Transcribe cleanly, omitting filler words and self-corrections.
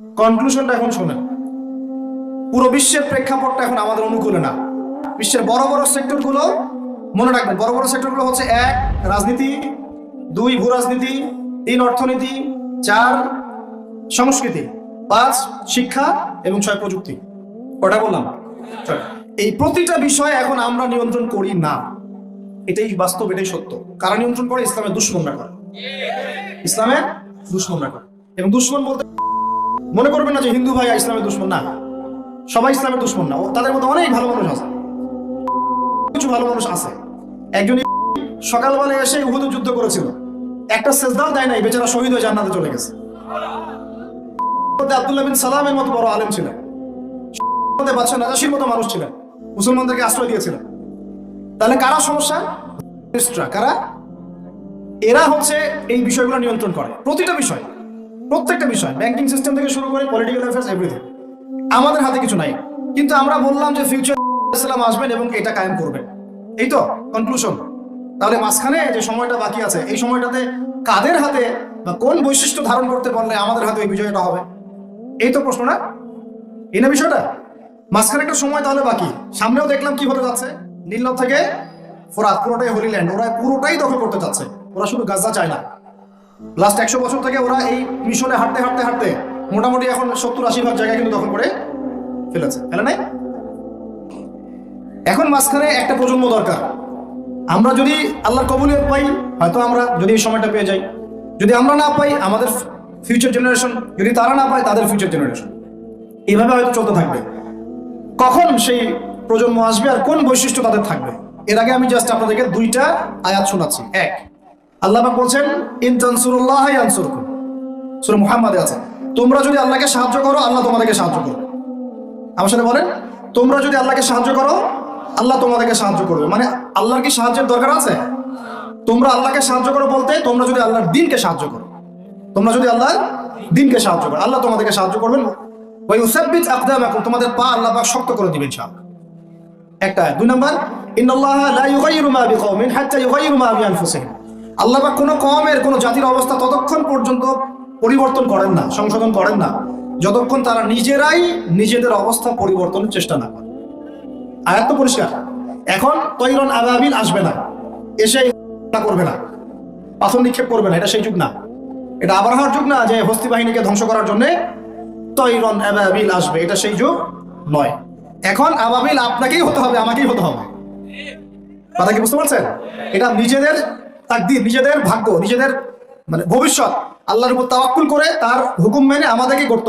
কনক্লুশনটা এখন শোনেন। পুরো বিশ্বের প্রেক্ষাপটটা এখন আমাদের অনুকূলে না। বিশ্বের বড় বড় সেক্টরগুলো মনে রাখবেন, বড় বড় সেক্টরগুলো হচ্ছে 1 রাজনীতি, 2 ভূ রাজনীতি, 3 অর্থনীতি, 4 সংস্কৃতি, 5 শিক্ষা এবং 6 প্রযুক্তি। কটা বললাম? এই প্রতিটা বিষয় এখন আমরা নিয়ন্ত্রণ করি না। এটাই বাস্তব, এটাই সত্য। কারা নিয়ন্ত্রণ করে? ইসলামের দুশমনরা করে। ইসলামের দুশমনরা করে। এবং দুশমন বলতে মনে করবেন না যে হিন্দু ভাই ইসলামের দুশমন, না, সবাই ইসলামের দুশমন না। তাদের মধ্যে অনেক ভালো মানুষ আছে, কিছু ভালো মানুষ আছে। একজন সকালবেলা এসে উহুদ যুদ্ধ করেছিল, একটা সেজদাও দেয় নাই, বেচারা শহীদ হয়ে জান্নাতে চলে গেছে। আব্দুল্লাহ বিন সালামের মতো বড় আলেম ছিলেন, বাদশা নাজাশির মতো মানুষ ছিলেন, মুসলমানদেরকে আশ্রয় দিয়েছিলেন। তাহলে কারা সমস্যা? কারা? এরা হচ্ছে এই বিষয়গুলো নিয়ন্ত্রণ করে। প্রতিটা বিষয়, প্রত্যেকটা বিষয়, ব্যাংকিং সিস্টেম থেকে শুরু করে পলিটিক্যাল অ্যাফেয়ার্স, এভরিথিং। আমাদের হাতে কিছু নাই, কিন্তু আমরা বললাম যে ফিউচার ইসলাম আসবেন এবং এটা কায়েম করবেন। এই তো কনক্লুশন। তাহলে মাঝখানে যে সময়টা বাকি আছে, এই সময়টাতে কাদের হাতে বা কোন বৈশিষ্ট্য ধারণ করতে পারলে আমাদের হাতে এই বিজয়টা হবে? এই তো প্রশ্ন, না? এই না বিষয়টা? মাঝখানে একটা সময় তাহলে বাকি। সামনেও দেখলাম কি হতে যাচ্ছে, নীলনদ থেকে ফোরাত পুরোটাই হোলি ল্যান্ড, ওরা পুরোটাই দখল করতে চাচ্ছে। ওরা শুধু গাজা চায় না, লাস্ট 100 বছর থেকে ওরা এই মিশনে হাঁটতে হাঁটতে হাঁটতে মোটামুটি এখন 70-80% জায়গা কিন্তু দখল করে ফেলেছে, ফেলে নাই? এখন মাঝখানে একটা প্রজন্ম দরকার। আমরা যদি আল্লাহর কবুলিয়ত পাই, হয়তো আমরা যদি এই সময়টা পেয়ে যাই। যদি আমরা না পাই, আমাদের ফিউচার জেনারেশন, যদি তারা না পায়, তাদের ফিউচার জেনারেশন, এইভাবে হয়তো চলতে থাকবে। কখন সেই প্রজন্ম আসবে আর কোন বৈশিষ্ট্য তাদের থাকবে? এর আগে আমি জাস্ট আপনাদেরকে 2টা আয়াত শোনাচ্ছি। 1, আল্লাহ পাক বলছেন, ইন তানসুরুল্লাহ ইয়ানসুরকুম, সূরা মুহাম্মাদে আছে, তোমরা যদি আল্লাহকে সাহায্য করো, আল্লাহ তোমাদেরকে সাহায্য করবে। আমার সাথে বলেন, তোমরা যদি আল্লাহকে সাহায্য করো, আল্লাহ তোমাদেরকে সাহায্য করবে। মানে আল্লাহর কি সাহায্যের দরকার আছে? তোমরা আল্লাহকে সাহায্য করো বলতে, তোমরা যদি আল্লাহর দ্বীনকে সাহায্য করো, তোমরা যদি আল্লাহর দ্বীনকে সাহায্য করো, আল্লাহ তোমাদেরকে সাহায্য করবেন। ওয়া ইউসাব্বিত আকদামাকুম, তোমাদের পা আল্লাহ পাক শক্ত করে দিবেন ইনশাআল্লাহ। একটা। 2 নাম্বার, ইন্নাল্লাহা লা ইউগাইয়িরু মা বিকওমিন হাত্তা ইউগাইয়িরু মা বিআনফুসিহিম, আল্লাহ পাক কোনো কওমের, কোনো জাতির অবস্থা ততক্ষণ পর্যন্ত পরিবর্তন করেন না, সংশোধন করেন না, যতক্ষণ তারা নিজেরাই নিজেদের অবস্থা পরিবর্তনের চেষ্টা না করে। আয়াত তো পরিষ্কার। এখন তৈরন আবাবিল আসবে না, এসে করবে না, পাথর নিক্ষেপ করবে না, এটা সেই যুগ না। এটা আবরাহার যুগ না যে হস্তি বাহিনীকে ধ্বংস করার জন্য তৈরন আবাবিল আসবে, এটা সেই যুগ নয়। এখন আবাবিল আপনাকেই হতে হবে, আমাকেই হতে হবে। কথা কি বুঝতে পারছেন? এটা নিজেদের তাকদীর, নিজেদের ভাগ্য, নিজেদের মানে ভবিষ্যৎ আল্লাহর উপর তাওয়াক্কুল করে তার হুকুম মেনে আমাদেরকে করতে